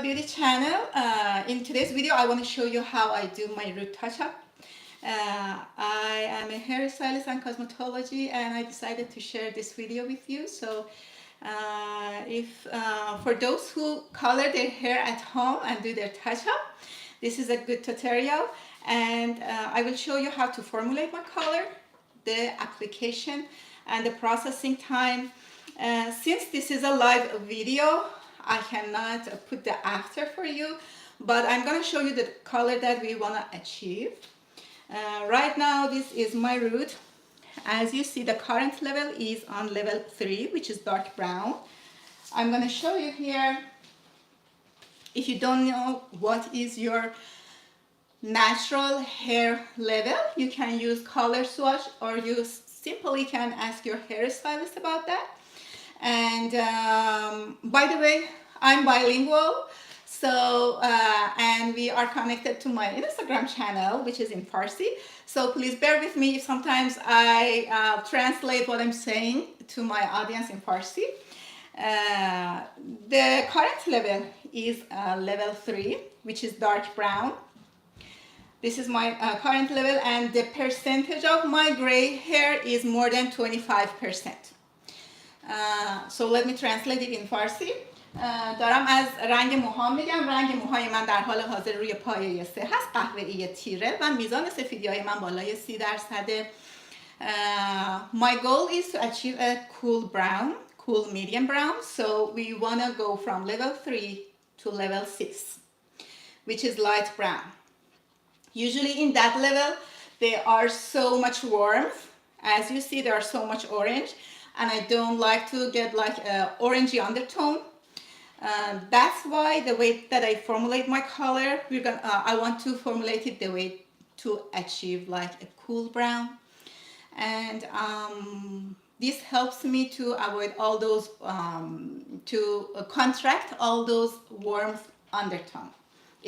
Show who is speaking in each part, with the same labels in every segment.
Speaker 1: beauty channel. In today's video I want to show you how I do my root touch-up. I am a hairstylist and cosmetology, and I decided to share this video with you. So if for those who color their hair at home and do their touch-up, this is a good tutorial, and I will show you how to formulate my color, the application and the processing time. Since this is a live video, I cannot put the after for you, but I'm going to show you the color that we want to achieve. Right now this is my root. As you see, the current level is on level 3, which is dark brown. I'm going to show you here. If you don't know what is your natural hair level, you can use color swatch, or you simply can ask your hairstylist about that. And by the way, I'm bilingual, so and we are connected to my Instagram channel, which is in Farsi. So please bear with me if sometimes I translate what I'm saying to my audience in Farsi. The current level is level 3, which is dark brown. This is my current level, and the percentage of my gray hair is more than 25%. So let me translate it in Farsi. دارم از رنگ موهام میگم. رنگ موهای من در حال حاضر روی پایه 3 هست، قهوه‌ای تیره، و میزان سفیدی‌های من بالای 30%. My goal is to achieve a cool brown, cool medium brown. So we want to go from level 3 to level 6, which is light brown. Usually in that level there are so much warmth. As you see, there are so much orange, and I don't like to get like a orangey undertone. That's why the way that I formulate my color, I want to formulate it the way to achieve like a cool brown. And this helps me to avoid all those, to contract all those warmth undertone,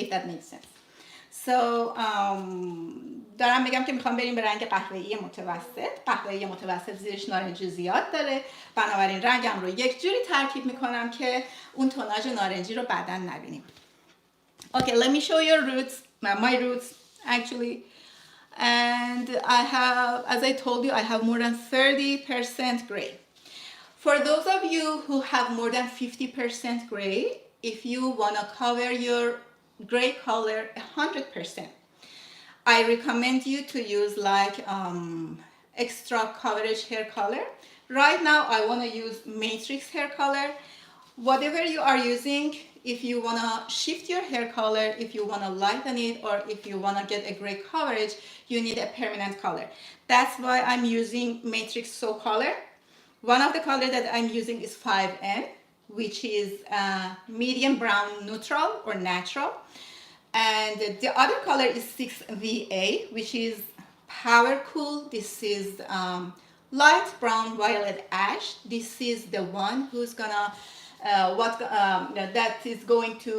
Speaker 1: if that makes sense. So دارم میگم که میخوام بریم به رنگ قهوه‌ای متوسط. قهوه‌ای متوسط زیرش نارنجی زیاد داره، بنابراین رنگم رو یک جوری ترکیب میکنم که اون توناژ نارنجی رو بعداً نبینیم. Okay, let me show you my roots actually. And I have, as I told you, I have more than 30% gray. For those of you who have more than 50% gray, if you want to cover your gray color 100%, I recommend you to use like extra coverage hair color. Right now I want to use Matrix hair color. Whatever you are using, if you want to shift your hair color, if you want to lighten it, or if you want to get a gray coverage, you need a permanent color. That's why I'm using Matrix SoColor. One of the color that I'm using is 5N, which is medium brown neutral or natural. And the other color is 6VA, which is power cool. This is light brown violet ash. This is the one who's gonna that is going to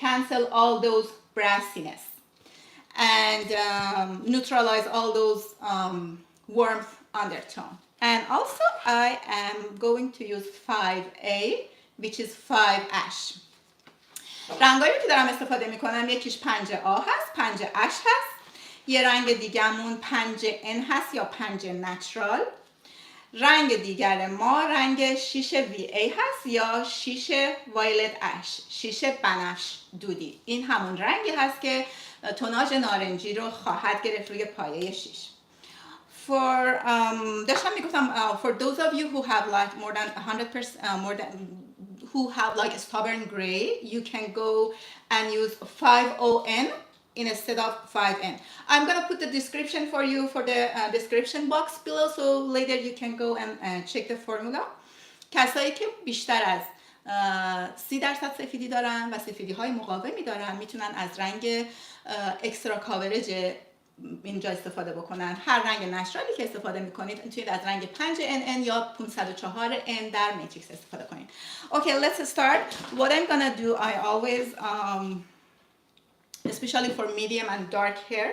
Speaker 1: cancel all those brassiness and neutralize all those warmth undertone. And also I am going to use 5A, which is 5 ash. رنگایی که دارم استفاده میکنم، یکیش 5A هست، 5 ash هست. یه رنگ دیگه‌مون 5N هست یا 5 نچرال. رنگ دیگر ما رنگ 6VA هست یا 6 وایلت اش، 6 بنفش دودی. این همون رنگی هست که توناژ نارنجی رو خواهد گرفت روی پایه 6. داشتم میگفتم for those of you who have like more than 100%, who have like a stubborn gray, you can go and use 5ON instead of 5N. I'm gonna put the description for you for the description box below, so later you can go and check the formula. کسایی که بیشتر از 30% سفیدی دارن و سفیدی های مقاومی دارن میتونن از رنگ اکسترا کاورج اینجا استفاده بکنن. هر رنگ نچرالی که استفاده میکنید میتونید از رنگ 5NN یا 504N در ماتریکس استفاده کنید. Okay, let's start. What I'm gonna do, I always especially for medium and dark hair,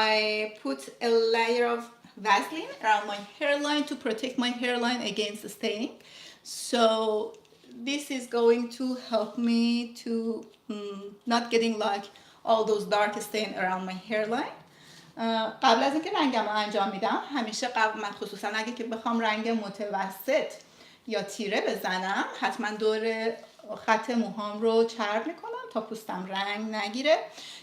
Speaker 1: I put a layer of Vaseline around my hairline to protect my hairline against staining. So this is going to help me to not getting like all those dark stain around my hairline. قبل از اینکه رنگم رو انجام میدم همیشه من خصوصا اگه که بخوام رنگ متوسط یا تیره بزنم حتما دور خط موهام رو چرب میکنم تا پوستم رنگ نگیره.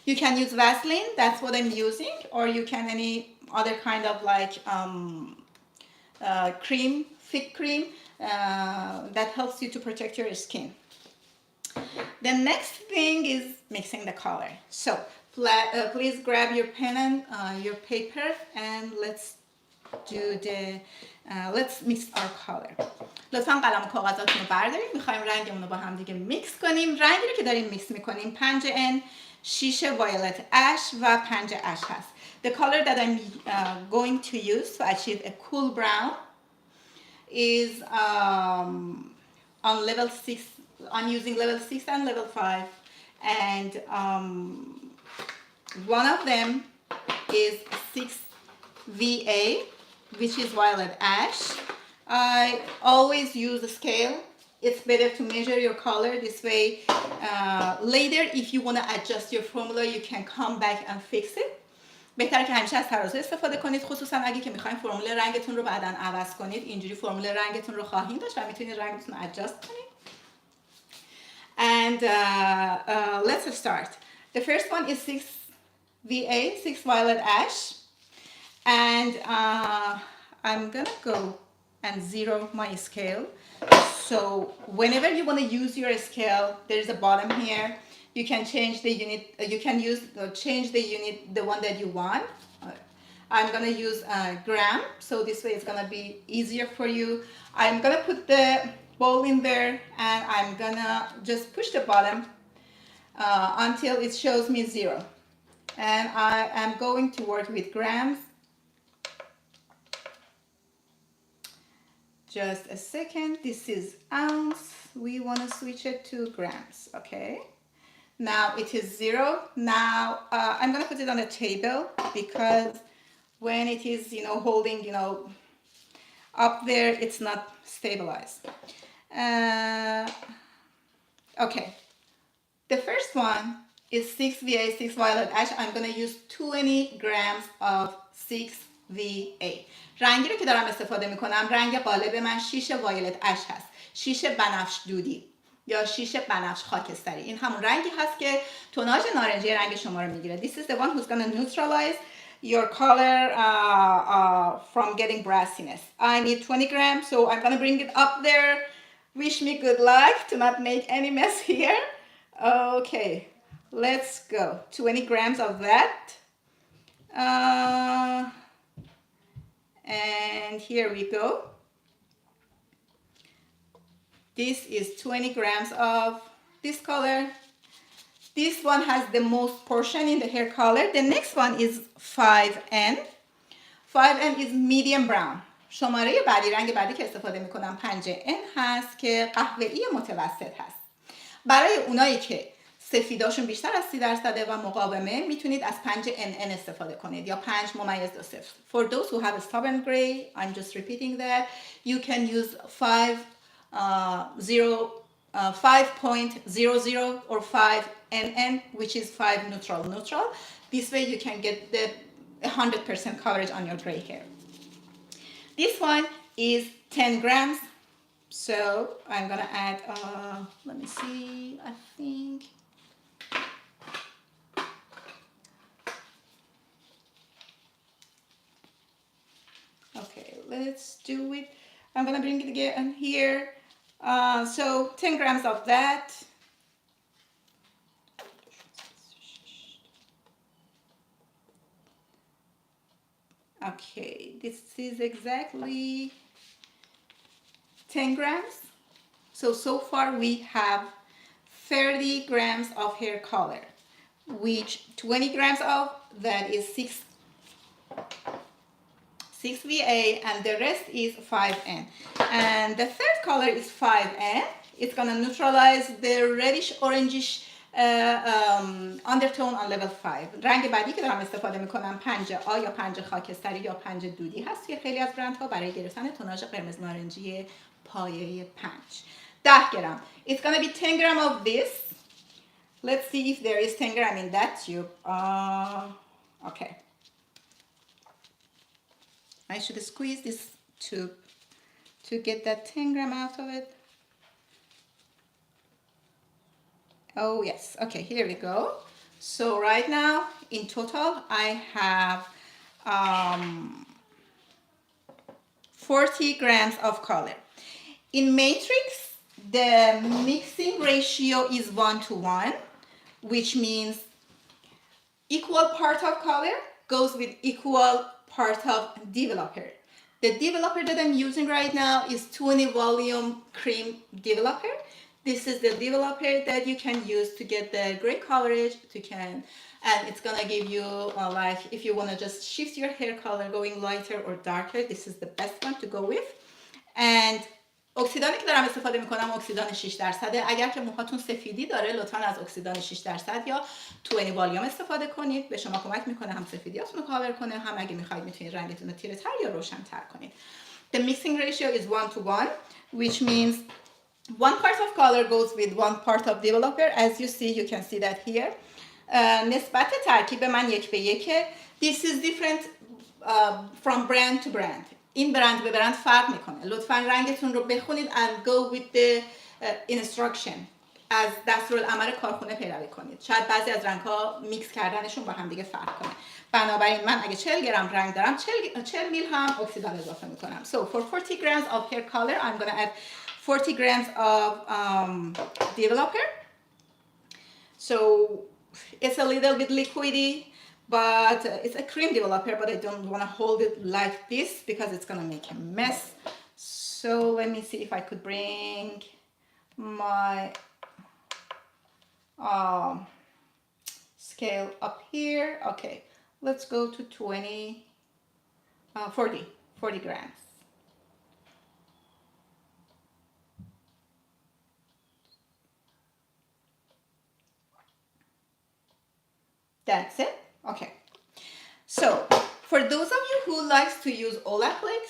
Speaker 1: You can use Vaseline, that's what I'm using, or you can any other kind of like cream, thick cream that helps you to protect your skin. The next thing is mixing the color. So please grab your pen and your paper and let's mix our color. لطفا قلم و کاغذاتون رو بردارید. میخوایم رنگمون رو با هم دیگه میکس کنیم. رنگی رو که داریم میکس میکنیم 5N، 6 violet ash و 5 ash هست. The color that I'm going to use to achieve a cool brown is on level 6. I'm using level 6 and level 5, and one of them is 6VA, which is violet ash. I always use a scale. It's better to measure your color this way. Later, if you want to adjust your formula, you can come back and fix it. بهتره که همیشه از ترازو استفاده کنید، خصوصا اگه که میخواین فرمول رنگتون رو بعداً عوض کنید. اینجوری فرمول رنگتون رو خواهید داشت و میتونید رنگتون رو adjust کنید. And let's start. The first one is 6VA, 6 violet ash, and I'm gonna go and zero my scale. So whenever you want to use your scale, there's a bottom here. You can change the unit. You can change the unit, the one that you want. I'm gonna use gram, so this way it's gonna be easier for you. I'm gonna put the bowl in there, and I'm gonna just push the bottom until it shows me 0. And I am going to work with grams. Just a second. This is ounce. We want to switch it to grams. Okay. Now it is 0. Now I'm gonna put it on the table because when it is, holding, up there, it's not stabilized. Okay. The first one is 6VA, 6 violet ash. I'm gonna use 20 grams of 6VA. رنگی رو که دارم استفاده میکنم رنگ غالب من 6 وایلت اش هست. 6 بنفش دودی یا 6 بنفش خاکستری. این همون رنگی هست که توناژ نارنجی رنگ شما رو میگیره. This is the one who's gonna neutralize your color from getting brassiness. I need 20 grams, so I'm gonna bring it up there. Wish me good luck to not make any mess here. Okay, let's go. 20 grams of that. And here we go. This is 20 grams of this color. This one has the most portion in the hair color. The next one is 5N. 5N is medium brown. شماره بعدی رنگ بعدی که استفاده میکنم 5N هست که قهوه‌ای متوسط هست. برای اونایی که سفیداشون بیشتر از 30% و مقاومه میتونید از 5NN استفاده کنید یا 5.2. For those who have a stubborn gray, I'm just repeating that, you can use 5.00 or 5NN, which is 5 neutral. This way you can get the 100% coverage on your gray hair. This one is 10 grams. So I'm gonna add, let me see, I think. Okay, let's do it. I'm gonna bring it again here. So 10 grams of that. Okay, this is exactly 10 grams. So far we have 30 grams of hair color, which 20 grams of that is 6VA, and the rest is 5N. And the third color is 5N. It's gonna neutralize the reddish orangish undertone on level 5. رنگ بعدی که دارم استفاده میکنم 5A یا 5 خاکستری یا 5 دودی هست که خیلی از برندها برای گرفتن توناژ قرمز نارنجی پایه 5. 10 gram. It's gonna be 10 gram of this. Let's see if there is 10 gram in that tube. Okay. I should squeeze this tube to get that 10 gram out of it. Oh yes, okay, here we go. So right now, in total, I have 40 grams of color. In Matrix, the mixing ratio is 1:1, which means equal part of color goes with equal part of developer. The developer that I'm using right now is 20 volume cream developer. This is the developer that you can use to get the great coverage, and it's gonna give you like, if you wanna just shift your hair color going lighter or darker, this is the best one to go with. And اکسیدانی که دارم استفاده میکنم اکسیدان 6%. اگر که موهاتون سفیدی داره لطفا از اکسیدان 6% یا 20 والیوم استفاده کنید. به شما کمک میکنه هم سفیدیاتون رو کاور کنه، هم اگه میخواید میتونید رنگتون رو تیره تر یا روشن تر کنید. The mixing ratio is 1:1, which means one part of color goes with one part of developer. As you see, you can see that here. نسبت ترکیب من 1:1. This is different from brand to brand. این برند به برند فرق میکنه. لطفا رنگتون رو بخونید and go with the instruction. از دستورالعمل کارخونه پیروی کنید. شاید بعضی از رنگ‌ها میکس کردنشون با هم دیگه فرق کنه. بنابراین من اگه 40 گرم رنگ دارم 40 میل هم اکسیدان اضافه میکنم. So for 40 grams of hair color, I'm gonna add 40 grams of developer. So it's a little bit liquidy, but it's a cream developer, but I don't want to hold it like this because it's gonna make a mess. So let me see if I could bring my scale up here. Okay, let's go to 40 grams. That's it. Okay. So for those of you who likes to use Olaplex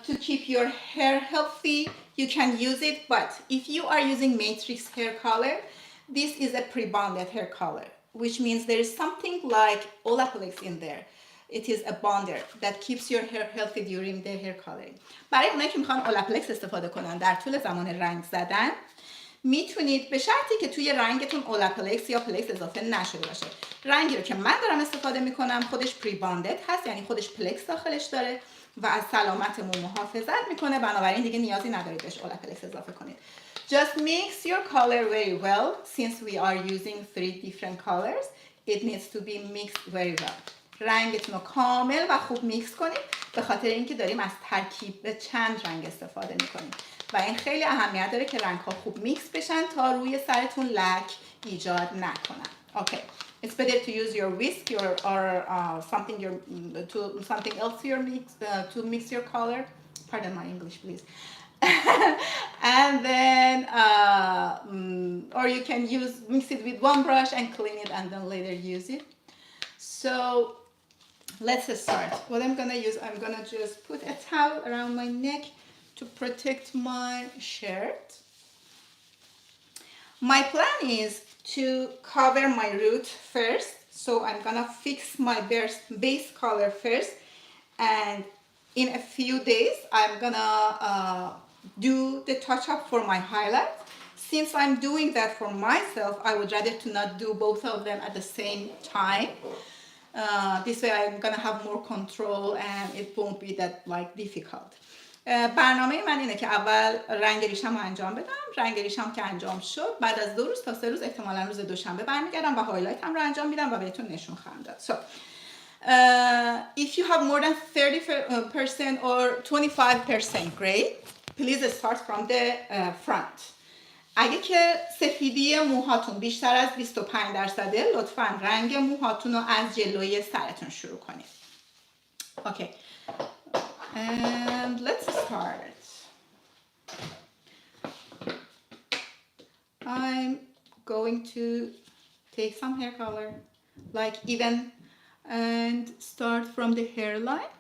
Speaker 1: to keep your hair healthy, you can use it. But if you are using Matrix hair color, this is a pre-bonded hair color, which means there is something like Olaplex in there. It is a bonder that keeps your hair healthy during the hair coloring. برای اونایی که میخوان Olaplex استفاده کنن در طول زمان رنگ زدن، میتونید به شرطی که توی رنگتون اولاپلکس یا پلکس اضافه نشده باشه. رنگی رو که من دارم استفاده میکنم خودش پری باندد هست، یعنی خودش پلکس داخلش داره و از سلامت مو محافظت میکنه، بنابراین دیگه نیازی ندارید بهش اولاپلکس اضافه کنید. Just mix your color very well. Since we are using 3 different colors, it needs to be mixed very well. رنگتون رو کامل و خوب میکس کنید به خاطر اینکه داریم از ترکیب چند رنگ استفاده میکنیم و این خیلی اهمیت داره که رنگ ها خوب میکس بشن تا روی سرتون لک ایجاد نکنن. Okay, it's better to use your whisk or something else to mix your color. Pardon my English, please. And then or you can mix it with one brush and clean it and then later use it. So let's start. What I'm gonna use, I'm gonna just put a towel around my neck to protect my shirt. My plan is to cover my root first, so I'm gonna fix my base color first, and in a few days I'm gonna do the touch up for my highlight. Since I'm doing that for myself, I would rather to not do both of them at the same time. This way I'm gonna have more control and it won't be that like difficult. برنامه من اینه که اول رنگ ریشم رو انجام بدم. رنگ ریشم که انجام شد بعد از 2 روز تا 3 روز احتمالاً روز دوشنبه برمیگردم و هایلایت هم رو انجام میدم و بهتون نشون خواهم داد. So if you have more than 30% or 25% gray, please start from the front. اگه که سفیدی موهاتون بیشتر از 25% لطفاً رنگ موهاتون رو از جلوی سرتون شروع کنید. Okay. And let's start. I'm going to take some hair color, like even, and start from the hairline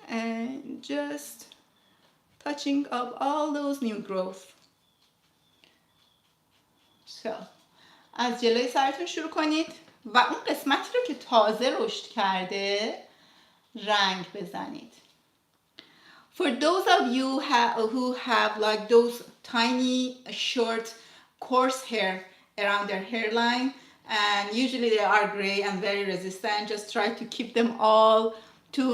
Speaker 1: and just touching up all those new growth. So از جلوی سرتون شروع کنید و اون قسمتی رو که تازه رشد کرده رنگ بزنید. For those of you who have like those tiny short coarse hair around their hairline, and usually they are gray and very resistant, just try to keep them all to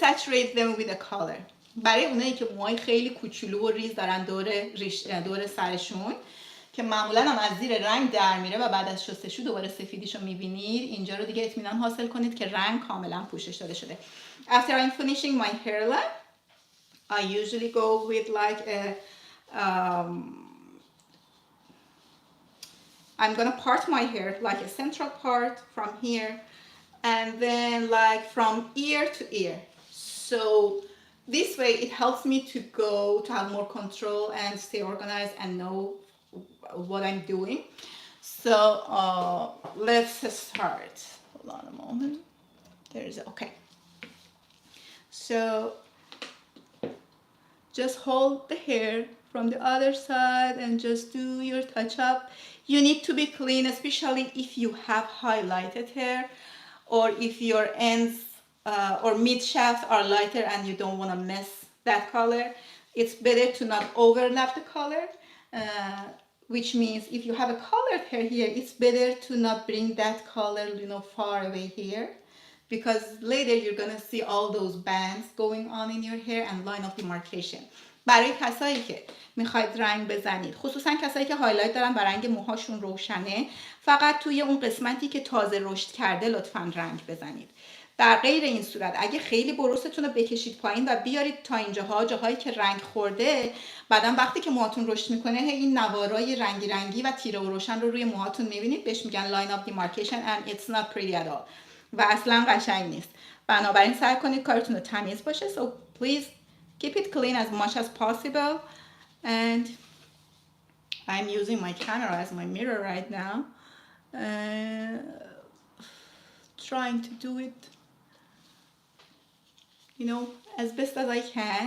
Speaker 1: saturate them with a color. برای اونایی که موهای خیلی کوچولو و ریز دارن دور سرشون که معمولا هم از زیر رنگ در میره و بعد از شستشو دوباره سفیدیشو میبینید، اینجا رو دیگه اطمینان حاصل کنید که رنگ کاملا پوشش داده شده. After I'm finishing my hairline, I usually go with like a I'm gonna part my hair like a central part from here and then like from ear to ear. So this way it helps me to have more control and stay organized and know what I'm doing. So let's start. Hold on a moment. Okay. So just hold the hair from the other side and just do your touch up. You need to be clean, especially if you have highlighted hair or if your ends or mid shafts are lighter and you don't want to mess that color. It's better to not overlap the color, which means if you have a colored hair here, it's better to not bring that color far away here, because later you're gonna see all those bands going on in your hair and line of demarcation. برای کسایی که میخواید رنگ بزنید، خصوصا کسایی که هایلایت دارن و رنگ موهاشون روشنه، فقط توی اون قسمتی که تازه رشد کرده لطفاً رنگ بزنید. در غیر این صورت اگه خیلی بروستون رو بکشید پایین و بیارید تا اینجاها، جاهایی که رنگ خورده، بعدم وقتی که موهاتون رشد میکنه این نوارای رنگی رنگی و تیره و روشن رو روی موهاتون میبینید، بهش میگن line of demarcation and it's not pretty at all و اصلا قشنگ نیست. بنابراین سعی کنید کارتون رو تمیز باشه. So please keep it clean as much as possible. And I'm using my camera as my mirror right now, trying to do it as best as I can.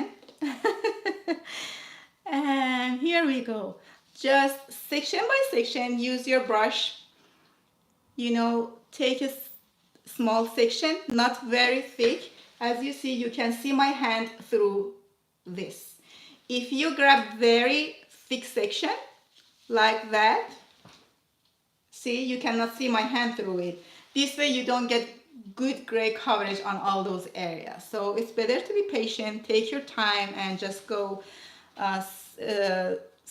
Speaker 1: And here we go. Just section by section, use your brush, take a small section, not very thick. As you see, you can see my hand through this. If you grab very thick section like that, see, you cannot see my hand through it. This way you don't get good gray coverage on all those areas. So it's better to be patient, take your time and just go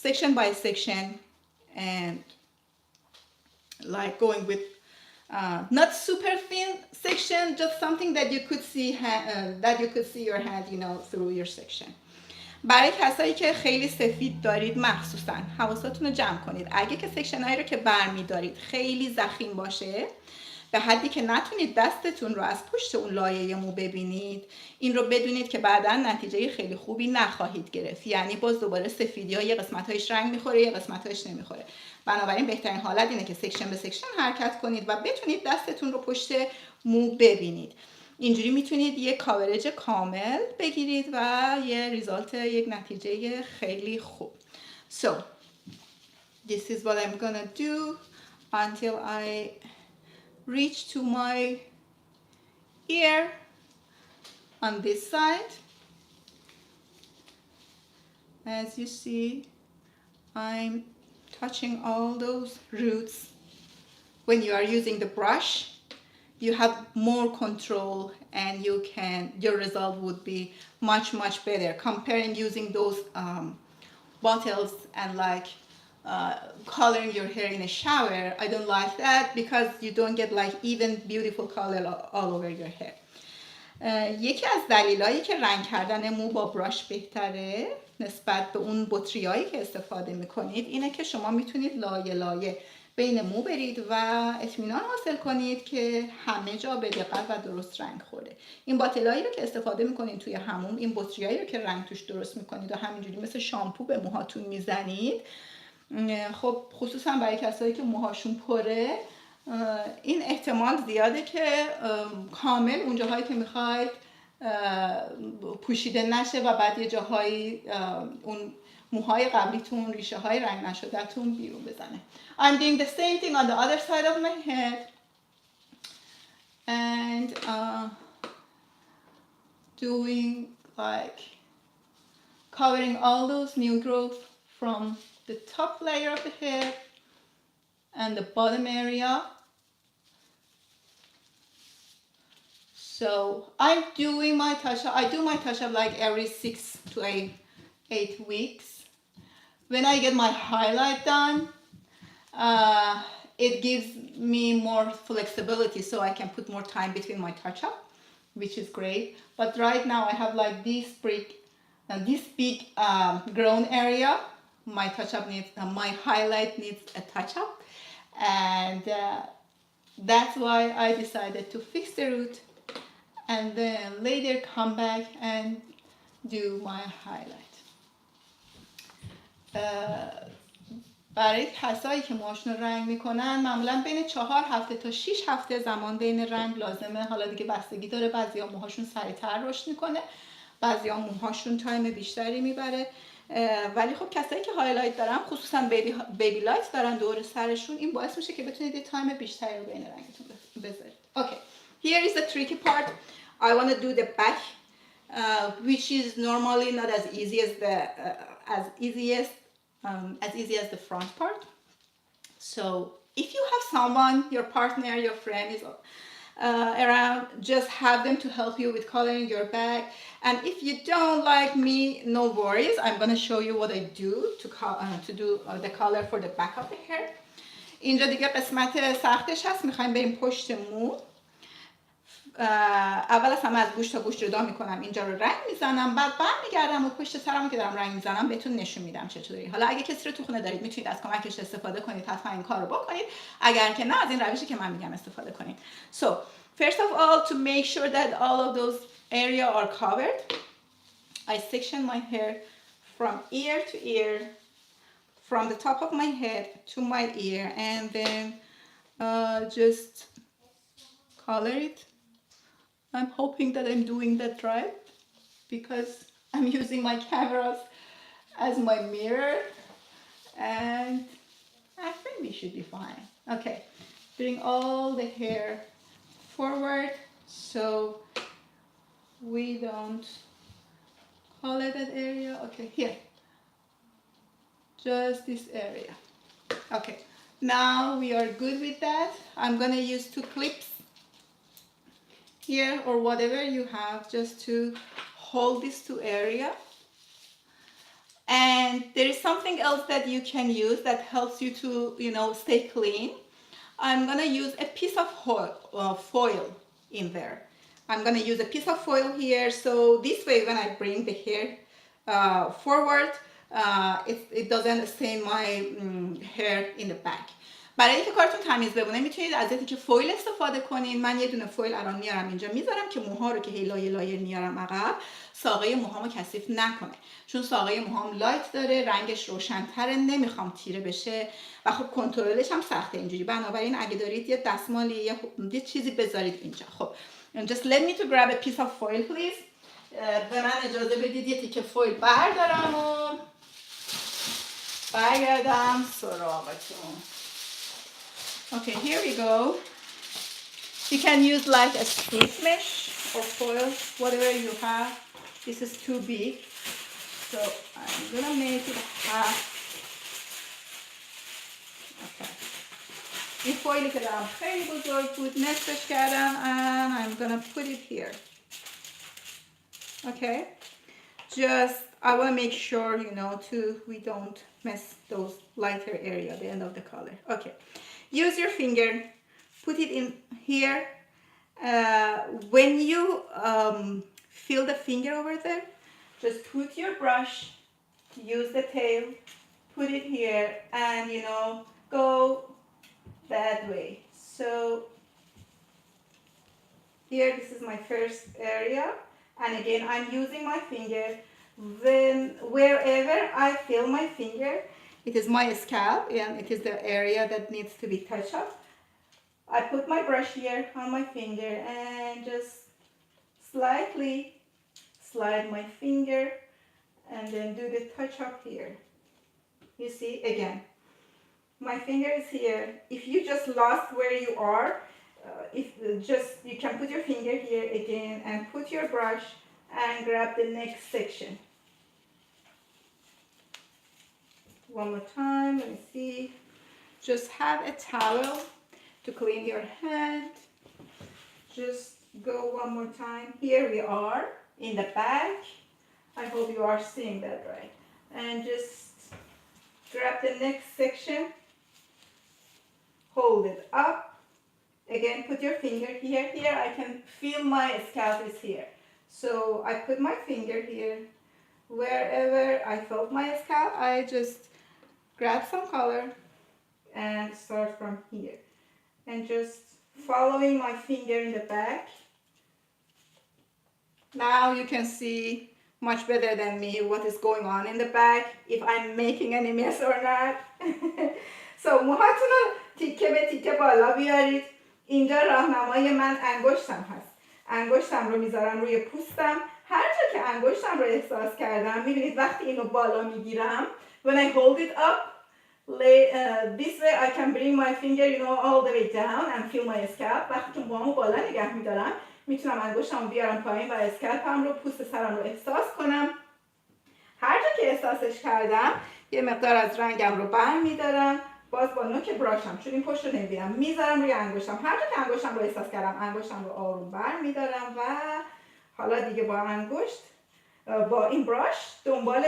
Speaker 1: section by section, and like going with not super thin section, just something that you could see your hand through your section. برای کسایی که خیلی سفید دارید مخصوصا حواستون رو جمع کنید. اگه که سکشن هایی رو که برمی دارید خیلی ضخیم باشه، به حدی که نتونید دستتون رو از پشت اون لایه مو ببینید، این رو بدونید که بعدا نتیجه خیلی خوبی نخواهید گرفت. یعنی باز دوباره سفیدی ها یه قسمت هایش رنگ میخوره، یه قسمت هایش نمیخوره. بنابراین بهترین حالت اینه که سکشن به سکشن حرکت کنید و بتونید دستتون رو پشت مو ببینید. اینجوری میتونید یک کاورج کامل بگیرید و یک نتیجه خیلی خوب. So this is what I'm gonna do until I reach to my ear on this side. As you see, I'm touching all those roots. When you are using the brush, you have more control and your result would be much better comparing using those bottles and like coloring your hair in a shower. I don't like that because you don't get like even beautiful color all over your hair. یکی از دلایلی که رنگ کردن مو با براش بهتره نسبت به اون بطریایی که استفاده میکنید اینه که شما میتونید لایه لایه بین مو برید و اطمینان حاصل کنید که همه جا به دقت و درست رنگ خورده. این باتلایی رو که استفاده میکنید توی حموم، این بطریایی رو که رنگ توش درست میکنید و همینجوری مثل شامپو به موهاتون میزنید، خب خصوصا برای کسایی که موهاشون پره، این احتمال زیاده که کامل اون جاهایی که میخواید پوشیده نشه و بعد یه جاهایی اون موهای قبلیتون، ریشه های رنگ نشده‌تون بیرون بزنه. I'm doing the same thing on the other side of my head and doing like covering all those new growth from the top layer of the hair and the bottom area. So I'm doing my touch-up. I do my touch-up like every 6 to 8 weeks. When I get my highlight done, it gives me more flexibility so I can put more time between my touch-up, which is great. But right now I have like this big grown area. My touch-up needs, my highlight needs a touch-up, and that's why I decided to fix the root and then later come back and do my highlight. برای کسایی که موهاشون رو رنگ میکنن معمولا بین 4 هفته تا 6 هفته زمان بین رنگ لازمه. حالا دیگه بستگی داره، بعضیا موهاشون سریعتر رشد میکنه، بعضیا موهاشون تایم بیشتری میبره. ولی خب کسایی که هایلایت دارن، خصوصا بیبی لایت دارن دور سرشون، این باعث میشه که بتونید یه تایم بیشتری رو بین رنگتون بذارید. Okay, here is the tricky part. I want to do the back, which is normally not as easy as the front part. So if you have someone, your partner, your friend is around, just have them to help you with coloring your back. And if you don't like me, no worries. I'm going to show you what I do to do the color for the back of the hair. اینجا دیگه قسمت سختش هست. میخوایم بریم پشت مو. اول از همه از گوش تا گوش جدا میکنم، اینجا رو رنگ میزنم، بعد برمیگردم و پشت سرمو که دارم رنگ میزنم بهتون نشون میدم چطوری. حالا اگه کسی رو تو خونه دارید میتونید از کمکش استفاده کنید، حتما این کار رو بکنید. اگر که نه، از این روشی که من میگم استفاده کنید. So first of all, to make sure that all of those area are covered, I section my hair from ear to ear, from the top of my head to my ear, and then just color it. I'm hoping that I'm doing that right because I'm using my cameras as my mirror, and I think we should be fine. Okay, bring all the hair forward so we don't color that area. Okay, here, just this area. Okay, now we are good with that. I'm gonna use 2 clips here or whatever you have just to hold these 2 areas. And there is something else that you can use that helps you to, stay clean. I'm gonna use a piece of foil in there. I'm gonna use a piece of foil here, so this way when I bring the hair forward, it doesn't stain my hair in the back. برای اینکه کارتون تمیز بمونه میتونید از اینکه فویل استفاده کنین. من یه دونه فویل الان میارم اینجا میذارم که موها رو که هی لایه لایه میارم عقب، ساقه موهامو کثیف نکنه، چون ساقه موهام لایت داره، رنگش روشن‌تره، نمیخوام تیره بشه و خب کنترلش هم سخته اینجوری. بنابراین اگه دارید یه دستمالی یه چیزی بذارید اینجا. خب just let me to grab a piece of foil please. به من اجازه بدید یه تیکه فویل بردارم و برگردم سراغتون. Okay, here we go. You can use like a spruce mesh or foil, whatever you have. This is too big, so I'm gonna make it half. Okay. این فویلی که دارم خیلی بزرگ بود، نصفش کردم and I'm gonna put it here. Okay. Just I want to make sure, we don't mess those lighter area, the end of the color. Okay. Use your finger, put it in here. When you feel the finger over there, just put your brush, use the tail, put it here, and go that way. So here, this is my first area, and again I'm using my finger. Wherever I feel my finger, it is my scalp and it is the area that needs to be touched up. I put my brush here on my finger and just slightly slide my finger and then do the touch up here. You see, again, my finger is here. If you just lost where you are, you can put your finger here again and put your brush and grab the next section. One more time, let me see. Just have a towel to clean your hand. Just go one more time. Here we are in the back. I hope you are seeing that right. And just grab the next section. Hold it up. Again, put your finger here. Here I can feel my scalp is here. So I put my finger here. Wherever I felt my scalp, I just grab some color and start from here. And just following my finger in the back. Now you can see much better than me what is going on in the back, if I'm making any mess or not. So موهاتون رو تیکه به تیکه بالا بیارید. اینجا راهنمای من انگشتم هست. انگشتم رو میذارم روی پوستم. هر جا که انگشتم رو احساس کردم، میبینید وقتی اینو بالا میگیرم، when I hold it up, this way I can bring my finger, all the way down and feel my scalp. وقتی که موهامو بالا نگه میدارم، میتونم انگشتم رو بیارم پایین و اسکالپم رو، پوست سرم رو احساس کنم. هر جا که احساسش کردم، یه مقدار از رنگم رو برمیدارم. باز با نوک براشم، چون این پشت رو نمیبینم، میذارم روی انگشتم. هر جا که انگشتم رو احساس کردم، انگشتم رو آروم برمیدارم و حالا دیگه با این براش دنبال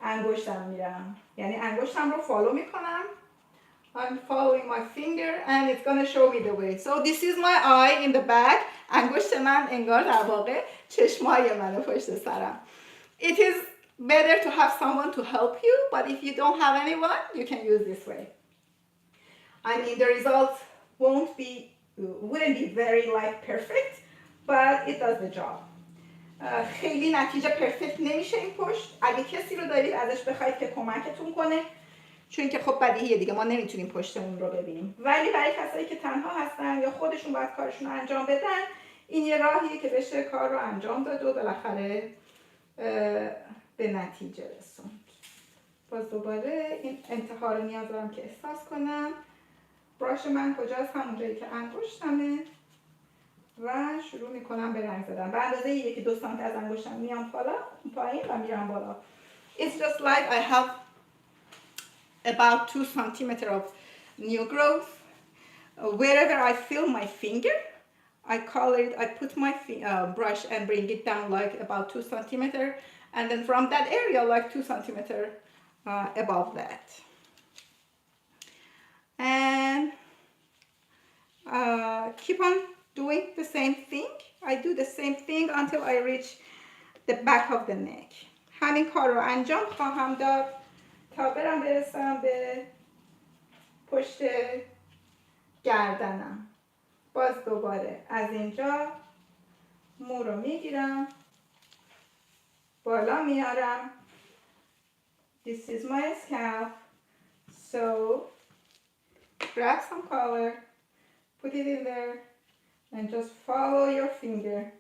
Speaker 1: انگشتم میرم. یعنی انگشتم رو فالو میکنم. I'm following my finger and it's gonna show me the way. So this is my eye in the back. انگشت من انگار در واقع چشمای منه پشت سرم. It is better to have someone to help you, but if you don't have anyone, you can use this way. I mean, the results wouldn't be very perfect, but it does the job. خیلی نتیجه پرفکت نمیشه این پشت. اگه کسی رو دارید ازش بخواید که کمکتون کنه، چون که خب بدیهیه دیگه، ما نمیتونیم پشتمون رو ببینیم، ولی برای کسایی که تنها هستن یا خودشون باید کارشون رو انجام بدن، این یه راهیه که بشه کار رو انجام داد و بالاخره به نتیجه رسوند. باز دوباره این انتها رو نیاز دارم که احساس کنم. براش من کجاست؟ همون جایی که انگشتمه و شروع میکنم به رنگ زدن. به اندازه 1-2 سانتی از انگشتم میام پایین و میرم بالا. It's just like I have about 2 centimeters of new growth. Wherever I feel my finger, I color it. I put my brush and bring it down like about 2 centimeters, and then from that area like 2 centimeters above that. And keep on doing the same thing. I do the same thing until I reach the back of the neck. همین کار رو انجام خواهم داد تا برسم به پشت گردنم. باز دوباره از اینجا مو رو میگیرم، بالا میارم. This is my scalp. So grab some color, put it in there, and just follow your finger.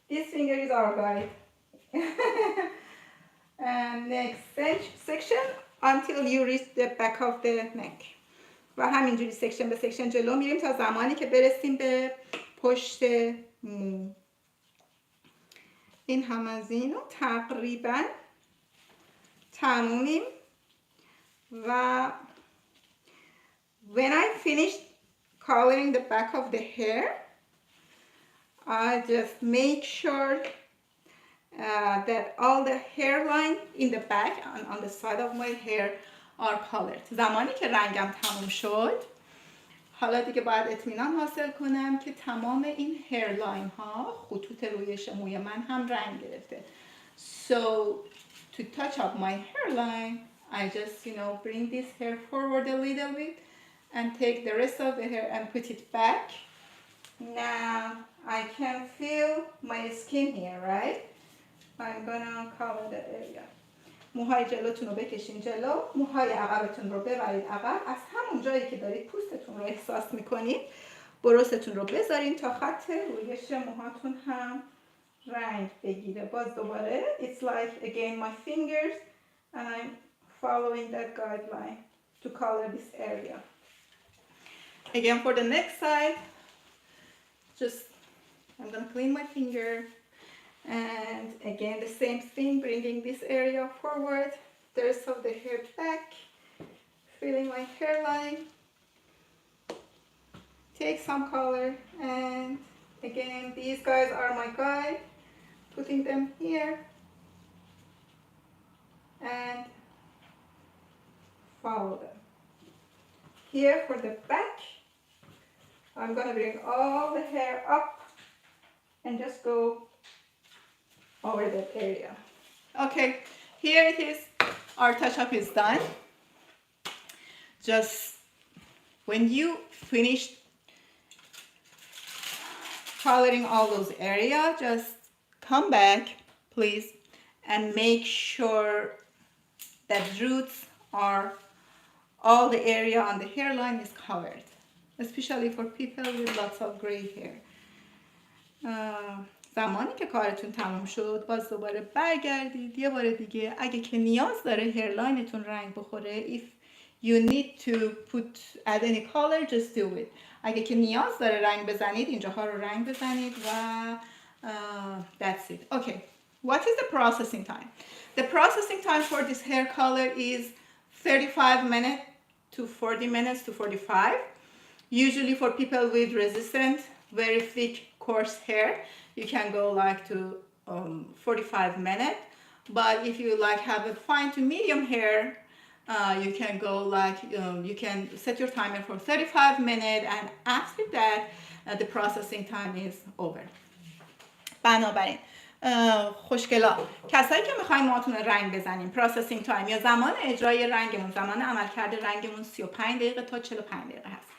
Speaker 1: This finger is our guide. And next section until you reach the back of the neck. و همینجوری سکشن به سکشن جلو میریم تا زمانی که برسیم به پشت مو. این هم از اینو تقریبا تمومیم. و when I finished coloring the back of the hair, I just make sure that all the hairline in the back and on the side of my hair are colored. زمانی که رنگم تموم شد، حالا دیگه باید اطمینان حاصل کنم که تمام این هیرلاین ها، خطوط روی موی من هم رنگ گرفته. So to touch up my hairline, I just bring this hair forward a little bit and take the rest of the hair and put it back. Now I can feel my skin here, right? I'm gonna cover that area. موهای جلوتون رو بکشین جلو، موهای عقبتون رو ببرید عقب. از همون جایی که دارید پوستتون رو احساس میکنید برستون رو بذارین تا خط رویش موهاتون هم رنگ بگیره. باز دوباره it's like again my fingers and I'm following that guideline to color this area. Again for the next side, just I'm gonna clean my finger, and again the same thing, bringing this area forward, the rest of the hair back, filling my hairline, take some color, and again these guys are my guide, putting them here and follow them. Here for the back, I'm gonna bring all the hair up and just go over that area. Okay, here it is. Our touch-up is done. Just when you finish coloring all those areas, just come back, please, and make sure that roots are all the area on the hairline is covered, especially for people with lots of gray hair. زمانی که کارتون تمام شد باز دوباره برگردید یه بار دیگه، اگه که نیاز داره هیرلاینتون رنگ بخوره، if you need to add any color, just do it. اگه که نیاز داره رنگ بزنید اینجاها رو رنگ بزنید و that's it. Okay, what is the processing time? The processing time for this hair color is 35 minutes to 40 minutes to 45. Usually for people with resistant, very thick, coarse hair, you can go like to 45 minutes. But if you like have a fine to medium hair, you can go like, you can set your timer for 35 minutes, and after that, the processing time is over. بنابراین خوشگلا کسایی که میخواین موهاتون رو رنگ بزنین، پروسسینگ تایم یا زمان اجرای رنگمون، زمان عملکرد رنگمون 35 دقیقه تا 45 دقیقه هست.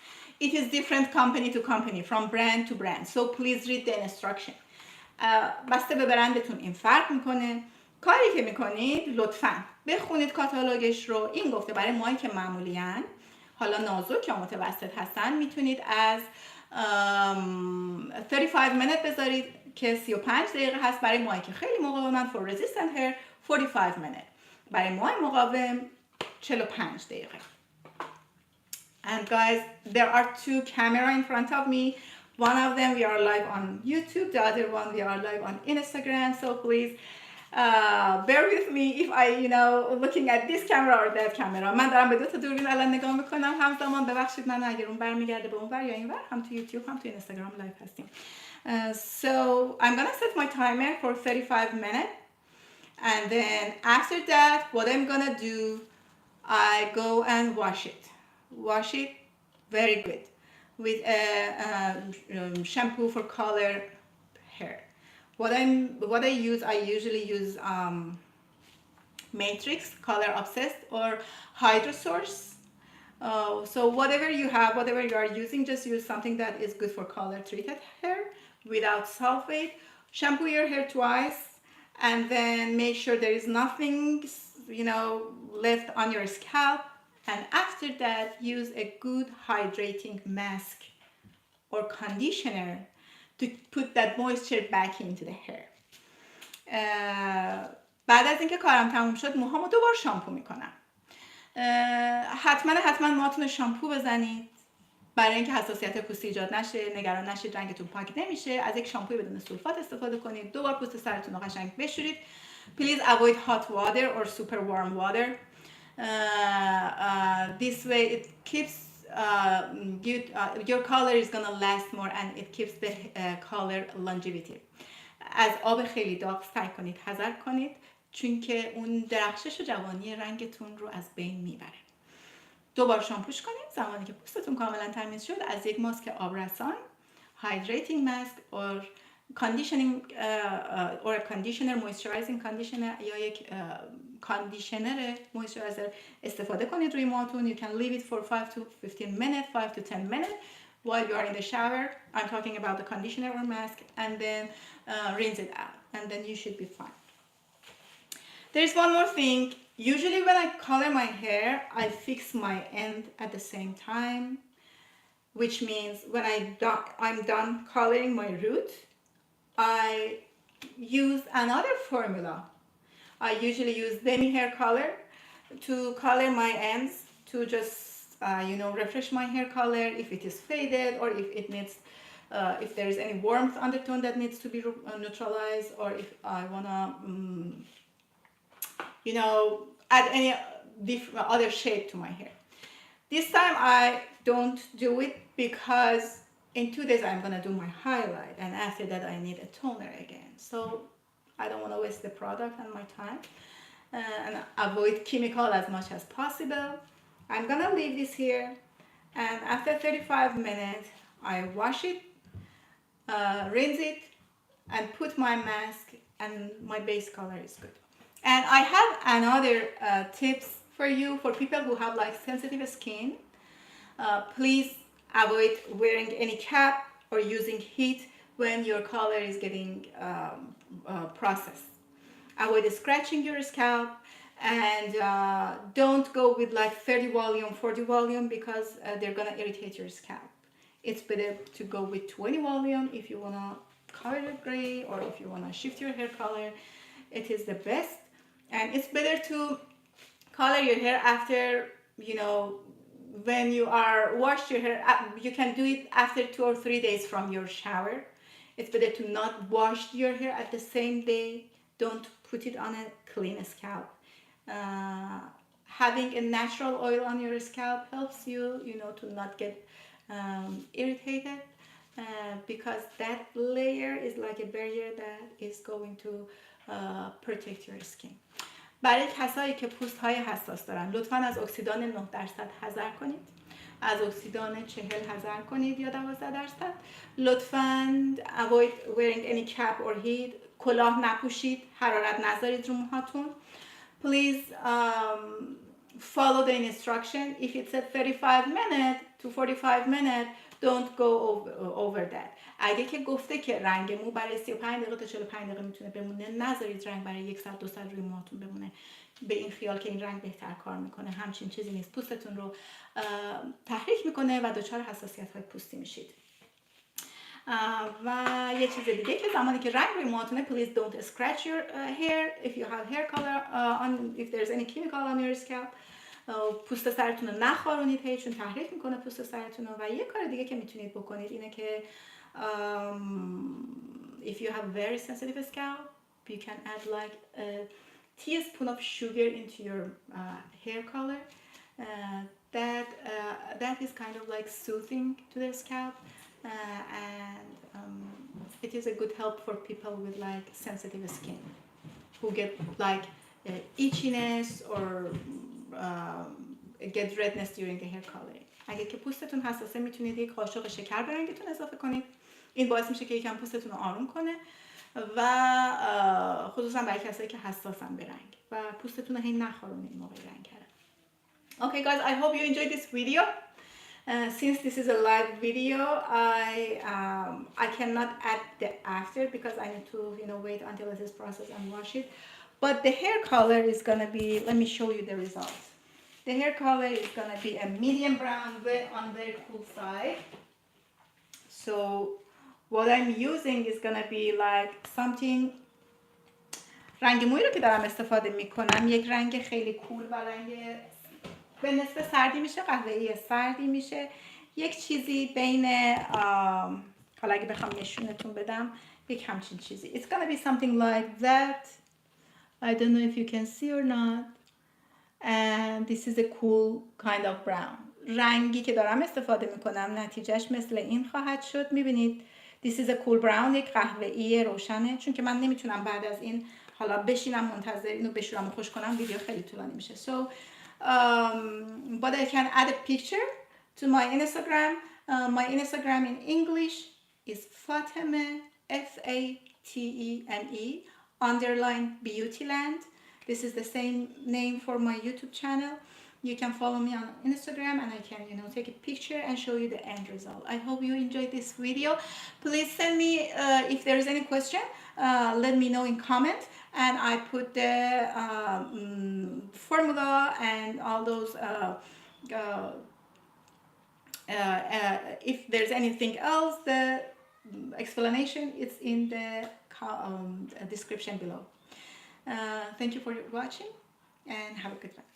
Speaker 1: It is different company to company, from brand to brand, so please read the instruction. بسته به برندتون این فرق میکنه. کاری که میکنید لطفاً بخونید کاتالوگش رو. این گفته برای موهایی که معمولیان، حالا نازک یا متوسط هستن، میتونید از 35 minutes بذارید که 35 دقیقه هست. برای موهایی که خیلی مقاومن for resistant hair 45 minutes. برای موهای مقاوم 45 دقیقه. And guys, there are two cameras in front of me. One of them we are live on YouTube, the other one we are live on Instagram. So please bear with me if I, looking at this camera or that camera. من دارم به دو تا دوربین الان نگاه میکنم همزمان. ببخشید من اگر اون برمیگرده به اون ور یا این ور، هم تو یوتیوب هم تو اینستاگرام لایو هستیم. So I'm gonna set my timer for 35 minutes, and then after that, what I'm gonna do, I go and wash it very good with a shampoo for color hair. What I usually use Matrix, Color Obsessed, or Hydro Source. So whatever you have, whatever you are using, just use something that is good for color treated hair without sulfate. Shampoo your hair twice, and then make sure there is nothing, left on your scalp. And after that, use a good hydrating mask or conditioner to put that moisture back into the hair. بعد از اینکه کارم تموم شد موهامو دوبار شامپو میکنم. حتما موهاتون شامپو بزنید برای اینکه حساسیت پوستی ایجاد نشه، نگران نشید رنگتون پاک نمیشه. از یک شامپوی بدون سولفات استفاده کنید. دوبار پوست سرتون رو قشنگ بشورید. Please avoid hot water or super warm water. This way it keeps your color is gonna last more, and it keeps the color longevity. از آب خیلی داغ سعی کنید حذر کنید، چون که اون درخشش و جوانی رنگتون رو از بین میبره. دوبار شامپوش کنید. زمانی که پوستتون کاملا تمیز شد، از یک ماسک آبرسان، hydrating mask or conditioning or a conditioner, moisturizing conditioner یا یک کاندیشنر مویسچرایزر استفاده کنید روی موهاتون. You can leave it for 5 to 15 minutes, 5 to 10 minutes while you are in the shower. I'm talking about the conditioner or mask, and then rinse it out, and then you should be fine. There's one more thing. Usually when I color my hair, I fix my end at the same time. which means when I'm done coloring my root, I use another formula. I usually use demi hair color to color my ends, to just refresh my hair color if it is faded, or if it needs if there is any warmth undertone that needs to be neutralized, or if I wanna add any other shape to my hair. This time I don't do it because in 2 days I'm gonna do my highlight, and after that I need a toner again. So I don't want to waste the product and my time, and avoid chemical as much as possible. I'm gonna leave this here, and after 35 minutes I wash it, rinse it, and put my mask, and my base color is good. And I have another tips for you, for people who have like sensitive skin. Please avoid wearing any cap or using heat when your color is getting processed. Avoid scratching your scalp, and don't go with like 30 volume, 40 volume, because they're gonna irritate your scalp. It's better to go with 20 volume if you wanna color it gray, or if you wanna shift your hair color. It is the best, and it's better to color your hair after, when you are washed your hair. You can do it after 2 or 3 days from your shower. It's better to not wash your hair at the same day. Don't put it on a clean scalp. Having a natural oil on your scalp helps you, to not get irritated, because that layer is like a barrier that is going to protect your skin. برای کسایی که پوست های حساس دارن، لطفاً از اکسیدان 9% حذر کنید. از اکسیدان 40 حذر کنید یا 12%. لطفاً avoid wearing any cap or heat. کلاه نپوشید، حرارت نذارید رو موهاتون. Please follow the instruction. If it said 35 minutes to 45 minutes, don't go over that. اگه که گفته که رنگ مو برای 35 دقیقه تا 45 دقیقه میتونه بمونه، نذارید رنگ برای 1 ساعت 2 ساعت روی موهاتون بمونه به این خیال که این رنگ بهتر کار میکنه. همچین چیزی نیست. پوستتون رو تحریک میکنه و دچار حساسیت های پوستی میشید. و یه چیز دیگه که زمانی که رنگ روی موهاتونه، please don't scratch your hair if you have hair color if there's any chemical on your scalp. پوست سرتون رو نخارونید چون تحریک میکنه پوست سرتون رو. و یه کار دیگه که میتونید بکنید اینه که if you have very sensitive scalp, you can add like a teaspoon of sugar into your hair color. That is kind of like soothing to the scalp, and it is a good help for people with like sensitive skin who get like itchiness or get redness during the hair coloring. اگه که پوستتون حساسه میتونید یک قاشق شکر به رنگتون اضافه کنید. این باعث میشه که یکم پوستتون رو آروم کنه و خصوصا برای کسایی که حساسن به رنگ و پوستتون رو هی نخارونید موقع رنگ کردن. Okay guys, I hope you enjoyed this video. Since this is a live video, I cannot add the after because I need to wait until it is processed and wash it. But the hair color is gonna be, let me show you the results. The hair color is gonna be a medium brown on very cool side. So what I'm using is gonna be like something. رنگ مویی رو که دارم استفاده میکنم یک رنگ خیلی کول و رنگ به نسبت سردی میشه، قهوه‌ای سردی میشه. یک چیزی بین حالا اگه بخوام نشونتون بدم یک همچین چیزی. It's gonna be something like that. I don't know if you can see or not. And this is a cool kind of brown. رنگی که دارم استفاده میکنم نتیجهش مثل این خواهد شد. میبینید this is a cool brown، یک قهوه‌ای روشنه. چون که من نمیتونم بعد از این حالا بشینم منتظر اینو بشورم و خوش کنم، ویدیو خیلی طولانی میشه. So but I can add a picture to my Instagram. My Instagram in English is Fatemeh, Fateme _Beautyland. This is the same name for my YouTube channel. You can follow me on Instagram and I can take a picture and show you the end result. I hope you enjoyed this video. Please send me if there is any question, let me know in comment, and I put the formula and all those If there's anything else, the explanation is in the description below. Thank you for watching and have a good one.